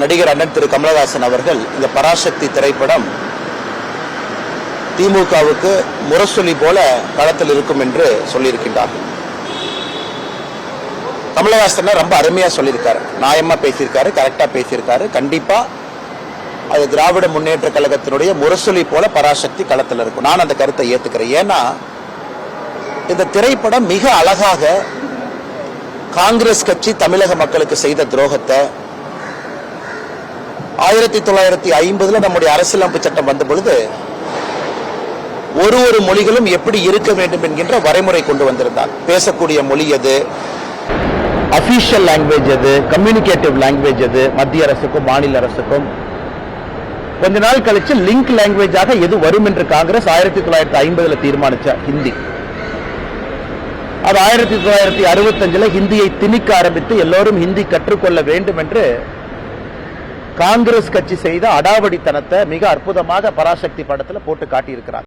நடிகர் அண்ணன் திரு கமலஹாசன் அவர்கள் இந்த பராசக்தி திரைப்படம் திமுகவுக்கு முரசொலி போல களத்தில் இருக்கும் என்று சொல்லியிருக்கின்றார். கமலஹாசன் ரொம்ப அருமையா சொல்லியிருக்காரு, நியாயமா பேசியிருக்காரு, கரெக்டா பேசியிருக்காரு. கண்டிப்பா அது திராவிட முன்னேற்ற கழகத்தினுடைய முரசொலி போல பராசக்தி களத்தில் இருக்கும். நான் அந்த கருத்தை ஏத்துக்கிறேன். ஏன்னா இந்த திரைப்படம் மிக அழகாக காங்கிரஸ் கட்சி தமிழக மக்களுக்கு செய்த துரோகத்தை 1950 நம்முடைய அரசியலமைப்பு சட்டம் வந்த பொழுது ஒரு மொழிகளும் எப்படி இருக்க வேண்டும் என்கின்ற வரைமுறை கொண்டு வந்திருந்தார். பேசக்கூடிய மொழி எது, அபிஷியல் லாங்குவேஜ் எது, கம்யூனிகேட்டிவ் லாங்குவேஜ் எது, மத்திய அரசுக்கும் மாநில அரசுக்கும். கொஞ்ச நாள் கழிச்சு லிங்க் லாங்குவேஜாக எது வரும் என்று காங்கிரஸ் 1950 தீர்மானிச்ச ஹிந்தி. அது 1965 ஹிந்தியை திணிக்க ஆரம்பித்து எல்லோரும் ஹிந்தி கற்றுக்கொள்ள வேண்டும் என்று காங்கிரஸ் கட்சி செய்த அடாவடித்தனத்தை மிக அற்புதமாக பராசக்தி படத்தில் போட்டு காட்டியிருக்கிறார்.